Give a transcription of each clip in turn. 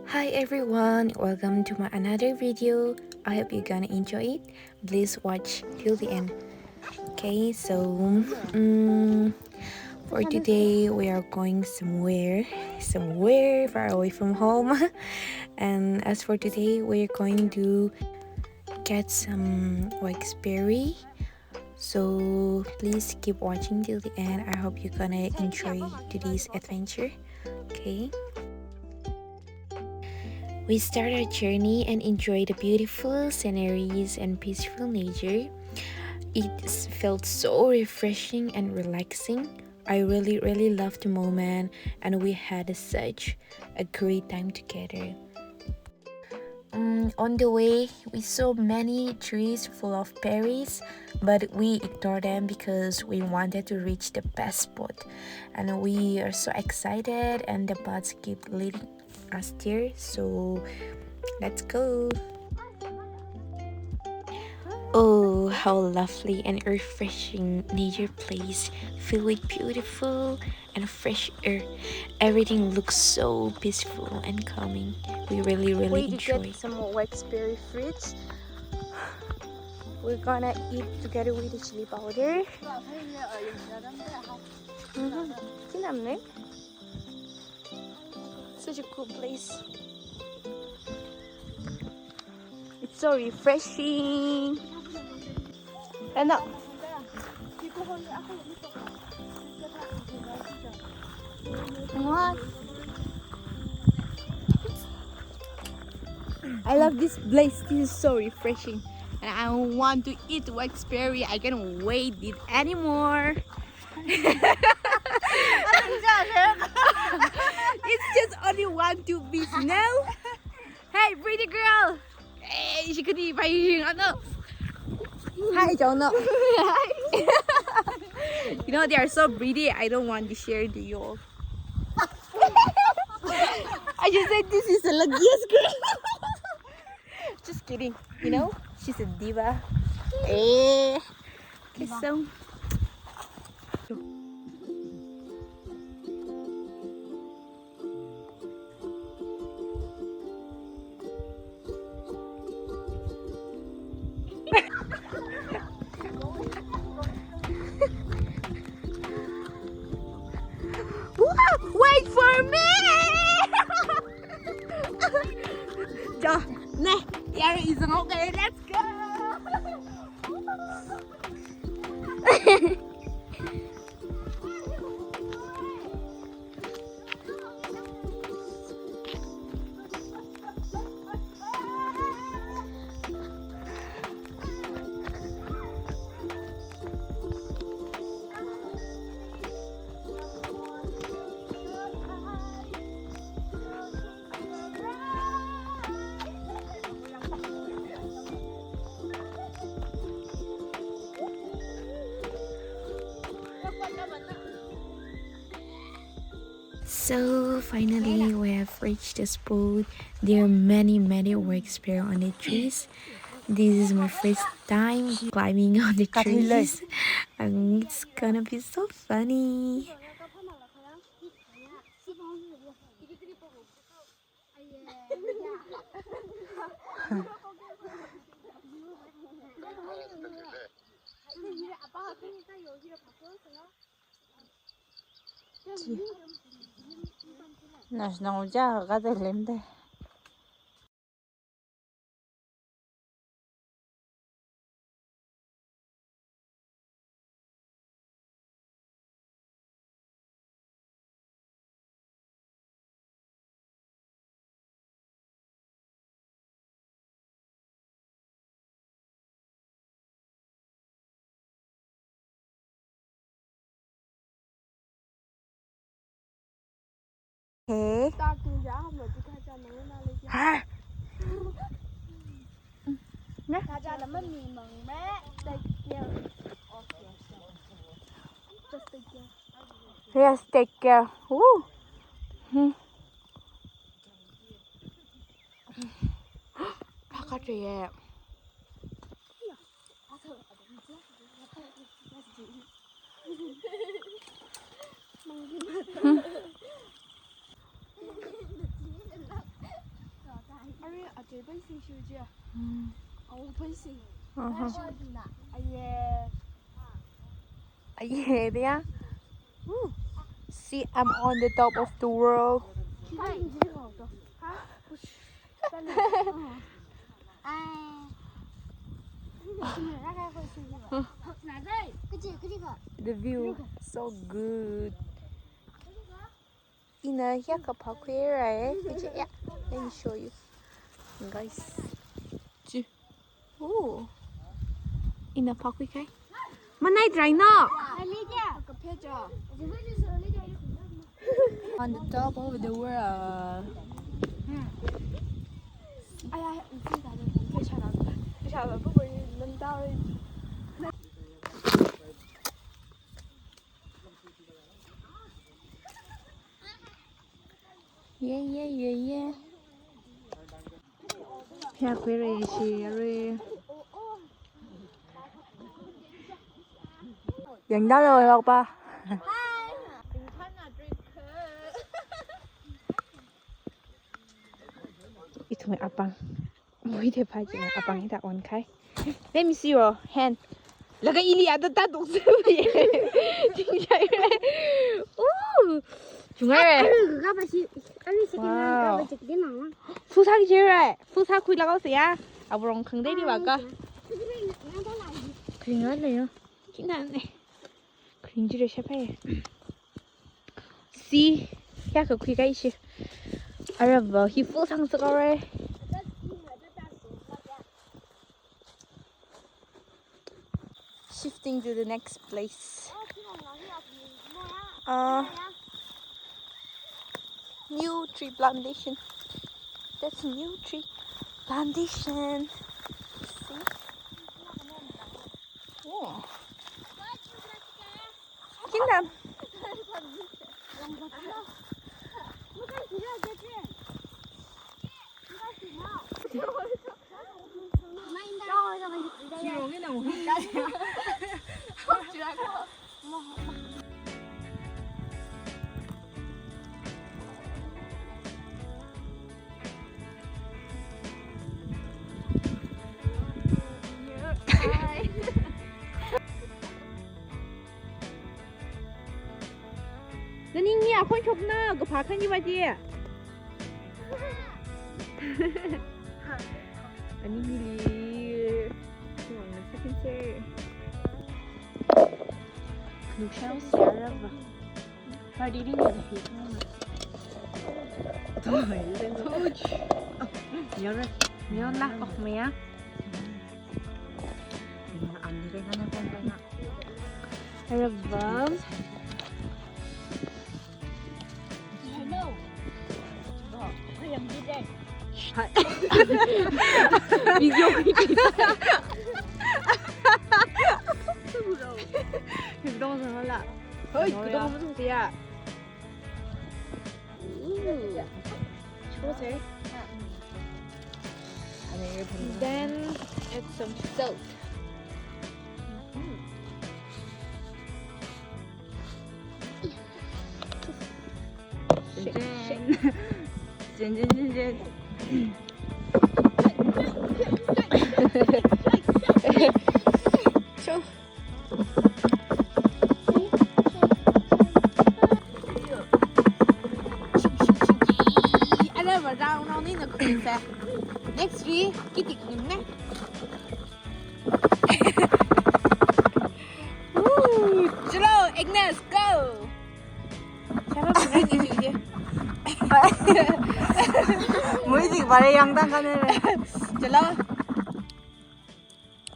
Hi everyone, welcome to my another video. I hope you're gonna enjoy it. Please watch till the end. Okay, so for today we are going somewhere far away from home. And as for today, we're going to get some Waxberry. So please keep watching till the end. I hope you're gonna enjoy today's adventure. Okay. We start our journey and enjoy the beautiful sceneries and peaceful nature. It felt so refreshing and relaxing. I really loved the moment, and we had such a great time together. On the way, we saw many trees full of berries, but we ignored them because we wanted to reach the best spot. And we are so excited, and the paths keep leading us there. So let's go. Oh, how lovely and refreshing nature place, filled with beautiful and fresh air. Everything looks so peaceful and calming. We really enjoy. Get some more Waxberry fruits. We're gonna eat together with the chili powder. Such a cool place. It's so refreshing. And now, what? I love this place. This is so refreshing, and I want to eat Waxberry. I can't wait it anymore. It's just only 1-2 piece now. Hey, pretty girl. Hey, she could eat by ano. Hi, Jonah. You know they are so pretty. I don't want to share to you all. I just said this is a luckiest girl. Just kidding. You know, she's a diva. Eh. Okay, so. Wait for me! Trời, nè, Gary is okay, let's go! So finally we have reached the spot. There are many Waxberry on the trees. This is my first time climbing on the trees, and it's gonna be so funny. National ja gada lemde. Okay. Ha. Yes, take care. Woo. Kakak Yeah, there. See, I'm on the top of the world. The view so good. Ina here ka parkway right? Yeah, let me show you, guys. Oh, ina parkway kai. Manai dry no. On the top of the world. Yeah. Here query she. Dừng đó rồi không ba? Itu mai abang. Mui de pai je abang ita on kai. Let me see your hand. Laga ili ada ta dong se ye. Jing jai re. Ooh. Jungai re. Wow. Fusa ki je re. Fusa kui lagao se ya. Abrong khang dei di ba ka. Kring ngon le yo. Chính nan này. Kring ji de she pai. See. Ya ka kui kai shi. Araba hi fu sang se ka re. Shifting to the next place. New tree plantation. That's a new tree plantation. See? Oh. Kingdom. Nó nhìn nhẹ con chụp nó, có phá khăn như vậy chứ? Anh đi đi, còn là second chair. Nước sao xả ra vào. Phải đi này thì không. Thôi, lên thôi. Nhớ rồi, nhớ lắc ốc mé. Ăn đi đây con đây nè. Đây là vâng. Video 그 동영상 할라. 어이 그 동영상 무슨 소리야? 초세. Then add some salt. 짠. 초. Anh ơi vào rau nó ní là khuyên xe. Next week cái tiệc ngừng nè. Chalo, Agnes, go. Sao nó bị ngay gì vậy? Mới gì vào đây ăn tăng cái này. Chalo.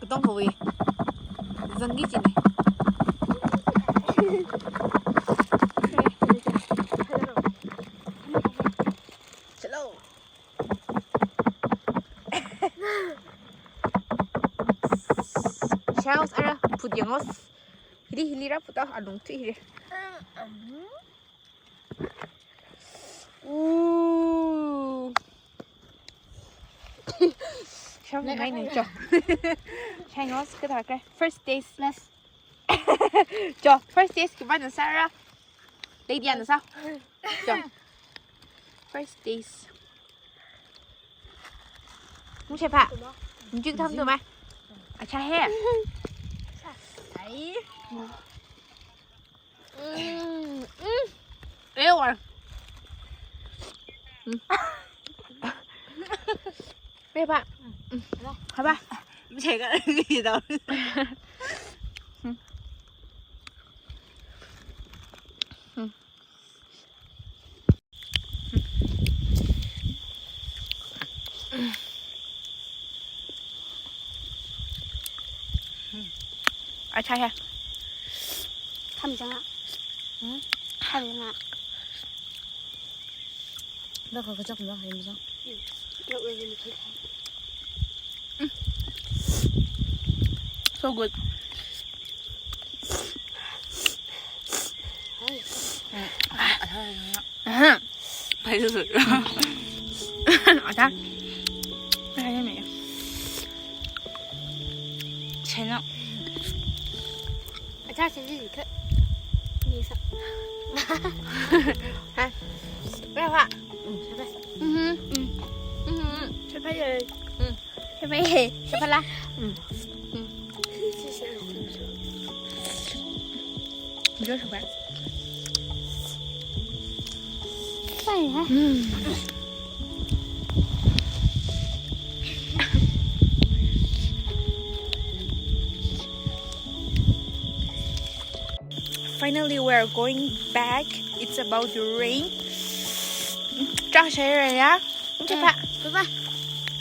Cái tông hồi. Dân cái gì này? Chalo. Charles ara putjengos. Hilira puta alung tu hire. Charles ngay này cho. Changos cái thằng cái first days less. Cho first days cái bạn làm sao ra? Đây đi ăn làm sao? Cho first days. không chè phạ mình chưa thăm rồi mà à cha he Thấy. yêu rồi bê bạn hả ba Chả có cái gì đâu. à cha he Thăm chẳng ạ. Thăm chẳng ạ. Bác có cái chọc nó hay không? Được rồi mình thấy. so good Phải rồi. ở ta đây nha mẹ chén nào Cha sẽ gì thế? Đi sao? bê bạn Sao vậy? chè phá rồi chè phá gì chè phá la rất là bạn Phải hả? Finally, we are going back. It's about to rain. Trăng sẽ rồi á. Không chè phạ. Phải phải.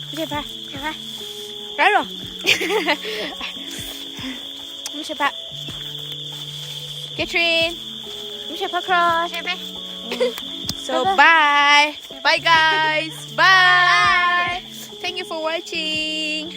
Không chè phạ. Phải phải. Đấy rồi. Không chè phạ. Catherine. Không chè phạ cross. Chè phải. So bye. Bye guys. Bye. Thank you for watching.